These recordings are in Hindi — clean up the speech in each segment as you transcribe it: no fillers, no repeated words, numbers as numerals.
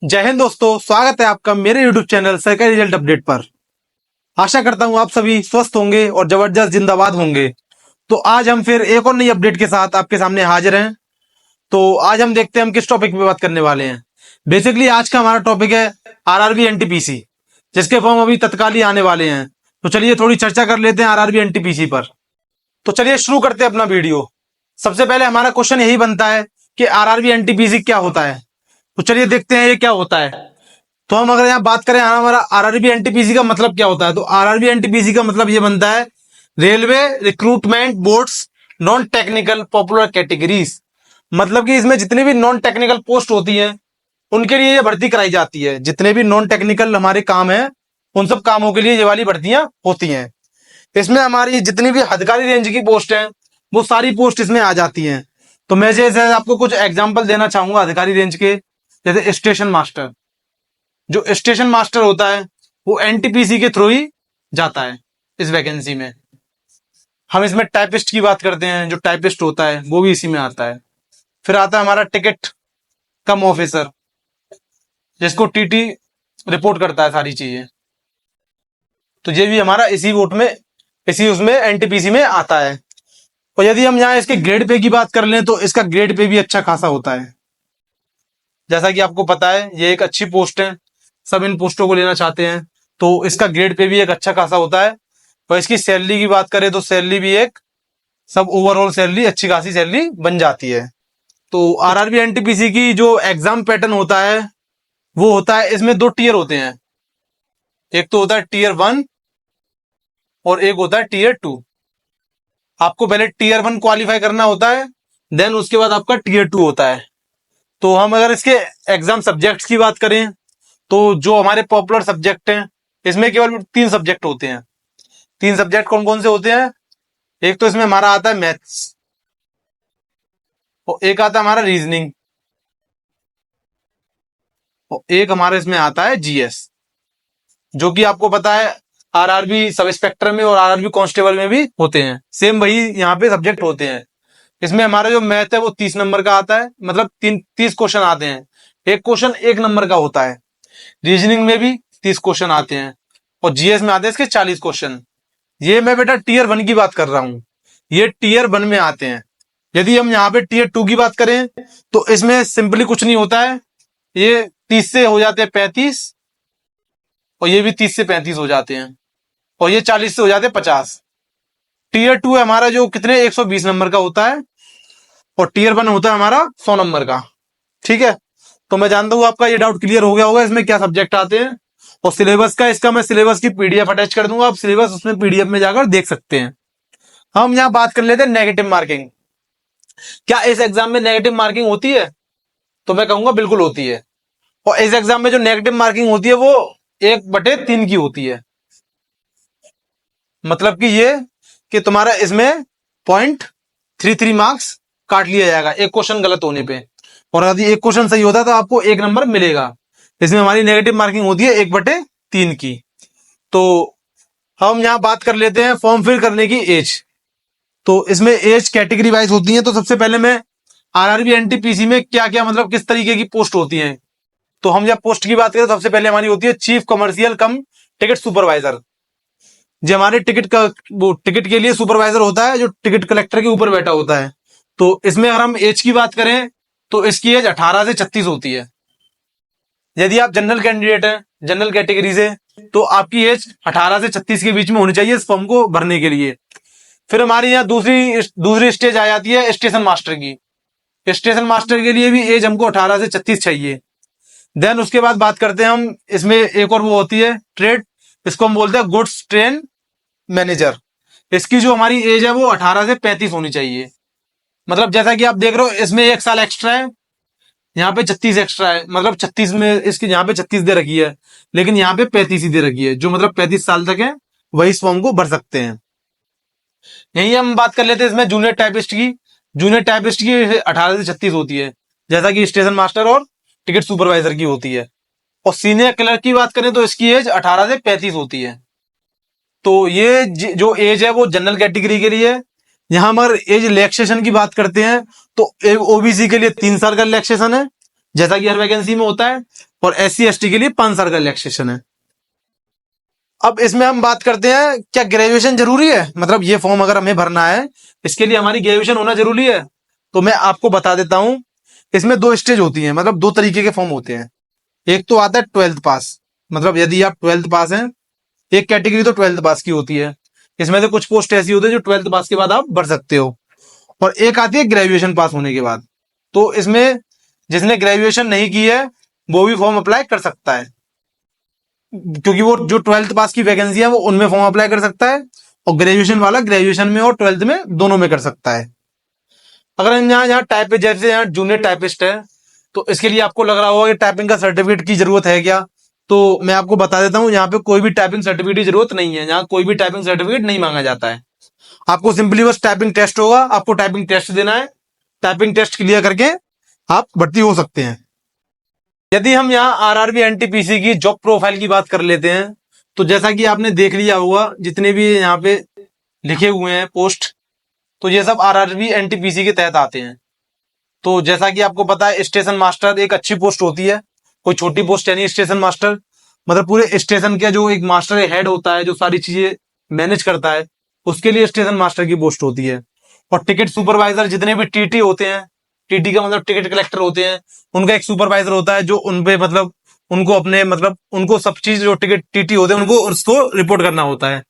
जय हिंद दोस्तों, स्वागत है आपका मेरे YouTube चैनल सरकारी रिजल्ट अपडेट पर। आशा करता हूं आप सभी स्वस्थ होंगे और जबरदस्त जिंदाबाद होंगे। तो आज हम फिर एक और नई अपडेट के साथ आपके सामने हाजिर हैं। तो आज हम देखते हैं हम किस टॉपिक पे बात करने वाले हैं। बेसिकली आज का हमारा टॉपिक है आरआरबी एनटीपीसी, जिसके फॉर्म अभी तत्काल ही आने वाले हैं। तो चलिए थोड़ी चर्चा कर लेते हैं आरआरबी एनटीपीसी पर। तो चलिए शुरू करते हैं अपना वीडियो। सबसे पहले हमारा क्वेश्चन यही बनता है कि आरआरबी एनटीपीसी क्या होता है। तो चलिए देखते हैं ये क्या होता है। तो हम अगर यहाँ बात करें हमारा आरआरबी एनटीपीसी का मतलब क्या होता है, तो आरआरबी एनटीपीसी का मतलब ये बनता है railway recruitment boards non technical popular categories. मतलब कि इसमें जितनी भी नॉन टेक्निकल पोस्ट होती हैं उनके लिए ये भर्ती कराई जाती है। जितने भी नॉन टेक्निकल हमारे काम हैं उन सब कामों के लिए ये वाली भर्तियां होती हैं। इसमें हमारी जितनी भी अधिकारी रेंज की पोस्ट हैं वो सारी पोस्ट इसमें आ जाती हैं। तो मैं जैसे आपको कुछ एग्जाम्पल देना चाहूंगा अधिकारी रेंज के। जैसे स्टेशन मास्टर, जो स्टेशन मास्टर होता है वो एनटीपीसी के थ्रू ही जाता है इस वैकेंसी में। हम इसमें टाइपिस्ट की बात करते हैं, जो टाइपिस्ट होता है वो भी इसी में आता है। फिर आता है हमारा टिकट कम ऑफिसर, जिसको टीटी रिपोर्ट करता है सारी चीजें। तो ये भी हमारा इसी वोट में इसी उसमें एनटीपीसी में आता है। और यदि हम यहाँ इसके ग्रेड पे की बात कर लें तो इसका ग्रेड पे भी अच्छा खासा होता है। जैसा कि आपको पता है ये एक अच्छी पोस्ट है, सब इन पोस्टों को लेना चाहते हैं, तो इसका ग्रेड पे भी एक अच्छा खासा होता है। और इसकी सैलरी की बात करें तो सैलरी भी एक सब ओवरऑल सैलरी अच्छी खासी सैलरी बन जाती है। तो आरआरबी एनटीपीसी की जो एग्जाम पैटर्न होता है वो होता है, इसमें दो टीयर होते हैं। एक तो होता है टीयर 1 और एक होता है टीयर 2। आपको पहले टीयर 1 क्वालिफाई करना होता है, देन उसके बाद आपका टीयर 2 होता है। तो हम अगर इसके एग्जाम सब्जेक्ट्स की बात करें तो जो हमारे पॉपुलर सब्जेक्ट हैं इसमें केवल 3 सब्जेक्ट होते हैं। 3 सब्जेक्ट कौन कौन से होते हैं? एक तो इसमें हमारा आता है मैथ्स, और एक आता है हमारा रीजनिंग, और एक हमारा इसमें आता है जीएस। जो कि आपको पता है आरआरबी सब इंस्पेक्टर में और आरआरबी कांस्टेबल में भी होते हैं, सेम वही यहाँ पे सब्जेक्ट होते हैं। इसमें हमारा जो मैथ है वो 30 नंबर का आता है, मतलब 30 क्वेश्चन आते हैं। एक क्वेश्चन 1 नंबर का होता है। रीजनिंग में भी 30 क्वेश्चन आते हैं और जीएस में आते हैं इसके 40 क्वेश्चन। ये मैं बेटा टीयर 1 की बात कर रहा हूं, ये टीयर 1 में आते हैं। यदि हम यहाँ पे टीयर 2 की बात करें तो इसमें सिंपली कुछ नहीं होता है, ये 30 से हो जाते हैं 35, और ये भी 30 से 35 हो जाते हैं, और ये 40 से हो जाते हैं 50। टीयर 2 है हमारा जो कितने 120 नंबर का होता है, और टीयर 1 होता है हमारा 100 नंबर का। ठीक है, तो मैं जानता हूं आपका ये डाउट क्लियर हो गया होगा इसमें क्या सब्जेक्ट आते हैं। और सिलेबस का, इसका मैं सिलेबस की पीडीएफ अटैच कर दूंगा, आप सिलेबस उसमें पीडीएफ में जाकर देख सकते हैं। हम यहाँ बात कर लेते हैं नेगेटिव मार्किंग। क्या इस एग्जाम में नेगेटिव मार्किंग होती है? तो मैं कहूंगा बिल्कुल होती है। और इस एग्जाम में जो नेगेटिव मार्किंग होती है वो 1/3 की होती है। मतलब कि ये कि तुम्हारा इसमें 0.33 मार्क्स काट लिया जाएगा एक क्वेश्चन गलत होने पे, और यदि एक क्वेश्चन सही होता है तो आपको 1 नंबर मिलेगा। इसमें हमारी नेगेटिव मार्किंग होती है 1/3 की। तो हम यहां बात कर लेते हैं फॉर्म फिल करने की एज। तो इसमें एज कैटेगरी वाइज होती है। तो सबसे पहले मैं आरआरबी एनटीपीसी में क्या क्या मतलब किस तरीके की पोस्ट होती है, तो हम जब पोस्ट की बात करें तो सबसे पहले हमारी होती है चीफ कमर्शियल कम टिकट सुपरवाइजर। जो हमारे टिकट का वो टिकट के लिए सुपरवाइजर होता है, जो टिकट कलेक्टर के ऊपर बैठा होता है। तो इसमें अगर हम एज की बात करें तो इसकी एज 18 से 36 होती है। यदि आप जनरल कैंडिडेट हैं, जनरल कैटेगरी से, तो आपकी एज 18 से 36 के बीच में होनी चाहिए इस फॉर्म को भरने के लिए। फिर हमारी यहाँ दूसरी स्टेज आ जाती है स्टेशन मास्टर की। स्टेशन मास्टर के लिए भी एज हमको 18 से 36 चाहिए। देन उसके बाद बात करते हैं हम, इसमें एक और वो होती है ट्रेड, इसको हम बोलते हैं गुड्स ट्रेन मैनेजर। इसकी जो हमारी एज है वो 18 से 35 होनी चाहिए। मतलब जैसा कि आप देख रहे हो इसमें 1 साल एक्स्ट्रा है, यहाँ पे 36 एक्स्ट्रा है। मतलब 36 में इसकी यहाँ पे 36 दे रखी है, लेकिन यहाँ पे 35 ही दे रखी है। जो मतलब 35 साल तक है वही इस फॉर्म को भर सकते हैं। यही हम बात कर लेते हैं इसमें जूनियर टाइपिस्ट की। जूनियर टाइपिस्ट की 18 से 36 होती है, जैसा कि स्टेशन मास्टर और टिकट सुपरवाइजर की होती है। और सीनियर क्लर्क की बात करें तो इसकी एज 18 से 35 होती है। तो ये जो एज है वो जनरल कैटेगरी के लिए है। यहां हम अगर एज रिलैक्सेशन की बात करते हैं तो ओबीसी के लिए 3 साल का रिलैक्सेशन है, जैसा कि हर वैकेंसी में होता है, और SC ST के लिए 5 साल का रिलैक्सेशन है। अब इसमें हम बात करते हैं, क्या ग्रेजुएशन जरूरी है? मतलब ये फॉर्म अगर हमें भरना है, इसके लिए हमारी ग्रेजुएशन होना जरूरी है? तो मैं आपको बता देता हूं, इसमें 2 स्टेज होती है, मतलब 2 तरीके के फॉर्म होते हैं। एक तो आता है 12th पास, मतलब यदि आप 12th पास हैं, एक कैटेगरी तो 12th पास की होती है, इसमें से कुछ पोस्ट ऐसी होती है जो 12th पास के बाद आप भर सकते हो, और एक आती है ग्रेजुएशन पास होने के बाद। तो इसमें जिसने ग्रेजुएशन नहीं की है वो भी फॉर्म अप्लाई कर सकता है, क्योंकि वो जो 12th पास की वैकेंसी है वो उनमें फॉर्म अप्लाई कर सकता है, और ग्रेजुएशन वाला ग्रेजुएशन में और 12th में दोनों में कर सकता है। अगर हम यहाँ यहाँ टाइप, जैसे यहाँ जूनियर टाइपिस्ट है, तो इसके लिए आपको लग रहा होगा कि टाइपिंग का सर्टिफिकेट की जरूरत है क्या? तो मैं आपको बता देता हूँ, यहाँ पे कोई भी टाइपिंग सर्टिफिकेट की जरूरत नहीं है, यहाँ कोई भी टाइपिंग सर्टिफिकेट नहीं मांगा जाता है। आपको सिंपली बस टाइपिंग टेस्ट होगा, आपको टाइपिंग टेस्ट देना है, टाइपिंग टेस्ट क्लियर करके आप भर्ती हो सकते हैं। यदि हम यहाँ RRB NTPC की जॉब प्रोफाइल की बात कर लेते हैं, तो जैसा कि आपने देख लिया होगा, जितने भी यहाँ पे लिखे हुए हैं पोस्ट, तो ये सब RRB NTPC के तहत आते हैं। तो जैसा कि आपको पता है, स्टेशन मास्टर एक अच्छी पोस्ट होती है, कोई छोटी पोस्ट है नहीं। स्टेशन मास्टर मतलब पूरे स्टेशन का जो एक मास्टर हेड होता है, जो सारी चीजें मैनेज करता है, उसके लिए स्टेशन मास्टर की पोस्ट होती है। और टिकट सुपरवाइजर, जितने भी TT होते हैं, TT का मतलब टिकट कलेक्टर होते हैं, उनका एक सुपरवाइजर होता है जो उनपे मतलब उनको अपने मतलब उनको सब चीज, जो टिकट TT होते हैं उनको उसको रिपोर्ट करना होता है।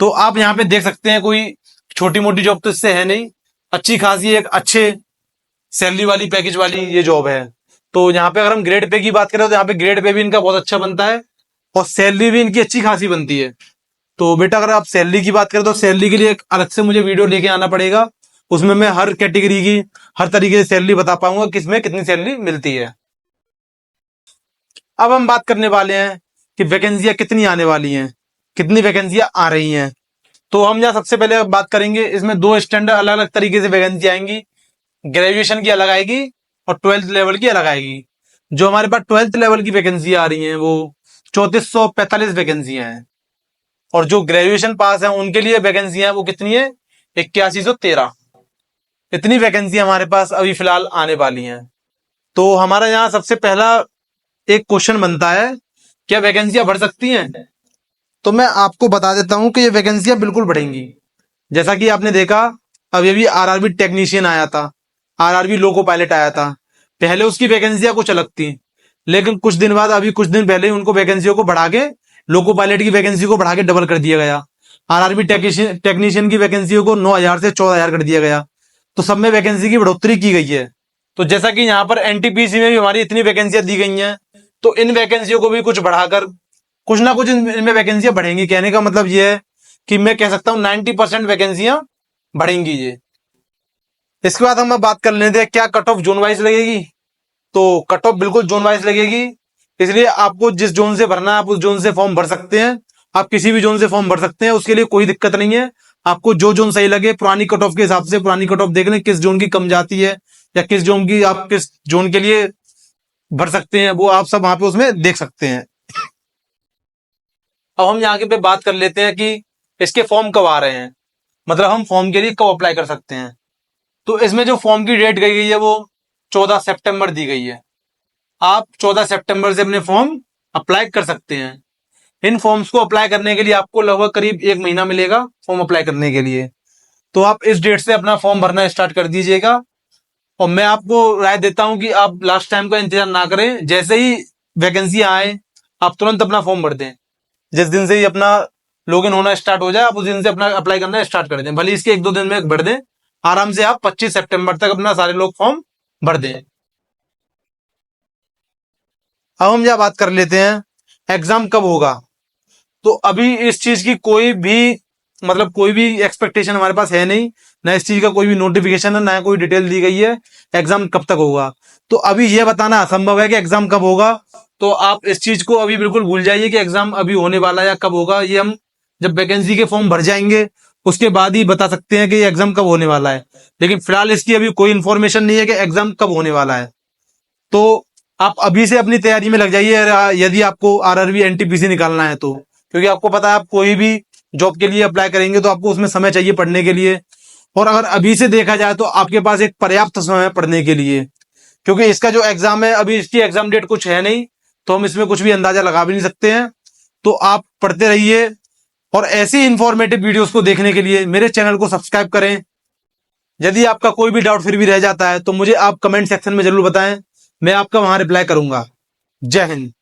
तो आप यहाँ पे देख सकते हैं, कोई छोटी मोटी जॉब तो इससे है नहीं, अच्छी खासी एक अच्छे सैलरी वाली, पैकेज वाली ये जॉब है। तो यहाँ पे अगर हम ग्रेड पे की बात करें, तो यहाँ पे ग्रेड पे भी इनका बहुत अच्छा बनता है, और सैलरी भी इनकी अच्छी खासी बनती है। तो बेटा अगर आप सैलरी की बात करें, तो सैलरी के लिए एक अलग से मुझे वीडियो लेके आना पड़ेगा, उसमें मैं हर कैटेगरी की हर तरीके से सैलरी बता पाऊंगा, किसमें कितनी सैलरी मिलती है। अब हम बात करने वाले हैं कि वैकेंसियां कितनी आने वाली हैं, कितनी वैकेंसियां आ रही हैं। तो हम यहाँ सबसे पहले बात करेंगे, इसमें 2 स्टैंडर्ड अलग अलग तरीके से वैकेंसी आएंगी, ग्रेजुएशन की अलग आएगी और 12th लेवल की अलग आएगी। जो हमारे पास 12th लेवल की वैकेंसी आ रही हैं वो 3445 वैकेंसियां हैं, और जो ग्रेजुएशन पास है उनके लिए वैकेंसियां हैं वो कितनी है, 8113। इतनी वैकेंसी हमारे पास अभी फिलहाल आने वाली हैं। तो हमारा यहाँ सबसे पहला एक क्वेश्चन बनता है, क्या वैकेंसियां बढ़ सकती हैं? तो मैं आपको बता देता हूं कि ये वैकेंसियां बिल्कुल बढ़ेंगी। जैसा कि आपने देखा, अब ये भी RRB टेक्नीशियन आया था, RRB लोको पायलट आया था, पहले उसकी वैकेंसियां कुछ अलग थी, लेकिन कुछ दिन बाद, अभी कुछ दिन पहले ही उनको वैकेंसियों को बढ़ा के, लोको पायलट की वैकेंसी को बढ़ा के डबल कर दिया गया। RRB टेक्नीशियन की वैकेंसियों को 9000 से 14000 कर दिया गया। तो सब में वैकेंसी की बढ़ोतरी की गई है। तो जैसा कि यहाँ पर NTPC में भी हमारी इतनी वैकेंसियां दी गई हैं, तो इन वैकेंसियों को भी कुछ बढ़ाकर कुछ ना कुछ इनमें वैकेंसियां बढ़ेंगी। कहने का मतलब ये है कि मैं कह सकता हूँ 90% वैकेंसियां बढ़ेंगी ये। इसके बाद हम बात कर लेते हैं, क्या कट ऑफ जोन वाइज लगेगी? तो कट ऑफ बिल्कुल जोन वाइज लगेगी, इसलिए आपको जिस जोन से भरना है आप उस जोन से फॉर्म भर सकते हैं। आप किसी भी जोन से फॉर्म भर सकते हैं, उसके लिए कोई दिक्कत नहीं है। आपको जो जोन सही लगे, पुरानी कट ऑफ के हिसाब से पुरानी कट ऑफ देख लें, किस जोन की कम जाती है या किस जोन की, आप किस जोन के लिए भर सकते हैं, वो आप सब वहां पे उसमें देख सकते हैं। अब हम यहाँ पे बात कर लेते हैं कि इसके फॉर्म कब आ रहे हैं, मतलब हम फॉर्म के लिए कब अप्लाई कर सकते हैं। तो इसमें जो फॉर्म की डेट गई गई है वो 14 सितंबर दी गई है। आप 14 सितंबर से अपने फॉर्म अप्लाई कर सकते हैं। इन फॉर्म्स को अप्लाई करने के लिए आपको लगभग करीब 1 महीना मिलेगा फॉर्म अप्लाई करने के लिए। तो आप इस डेट से अपना फॉर्म भरना स्टार्ट कर दीजिएगा। और मैं आपको राय देता हूं कि आप लास्ट टाइम का इंतजार ना करें, जैसे ही वैकेंसी आए आप तुरंत अपना फॉर्म भर दें। जिस दिन से ही अपना लॉगिन होना स्टार्ट हो जाए, आप उस दिन से अपना अप्लाई करना स्टार्ट कर दें, भले इसके 1-2 दिन में भर दें। आराम से आप 25 सितंबर तक अपना सारे लोग फॉर्म भर दें। अब हम यह बात कर लेते हैं, एग्जाम कब होगा। तो अभी इस चीज की कोई भी मतलब कोई भी एक्सपेक्टेशन हमारे पास है नहीं, ना इस चीज का कोई भी नोटिफिकेशन है, ना कोई डिटेल दी गई है एग्जाम कब तक होगा। तो अभी यह बताना असंभव है कि एग्जाम कब होगा। तो आप इस चीज को अभी बिल्कुल भूल जाइए कि एग्जाम अभी होने वाला है या कब होगा। ये हम जब वैकेंसी के फॉर्म भर जाएंगे उसके बाद ही बता सकते हैं कि एग्जाम कब होने वाला है। लेकिन फिलहाल इसकी अभी कोई इन्फॉर्मेशन नहीं है कि एग्जाम कब होने वाला है। तो आप अभी से अपनी तैयारी में लग जाइए, यदि आपको RRB NTPC निकालना है तो, क्योंकि आपको पता है आप कोई भी जॉब के लिए अप्लाई करेंगे तो आपको उसमें समय चाहिए पढ़ने के लिए। और अगर अभी से देखा जाए तो आपके पास एक पर्याप्त समय है पढ़ने के लिए, क्योंकि इसका जो एग्जाम है अभी इसकी एग्जाम डेट कुछ है नहीं, तो हम इसमें कुछ भी अंदाजा लगा भी नहीं सकते हैं। तो आप पढ़ते रहिए और ऐसी इंफॉर्मेटिव वीडियोस को देखने के लिए मेरे चैनल को सब्सक्राइब करें। यदि आपका कोई भी डाउट फिर भी रह जाता है तो मुझे आप कमेंट सेक्शन में जरूर बताएं, मैं आपका वहां रिप्लाई करूंगा। जय हिंद।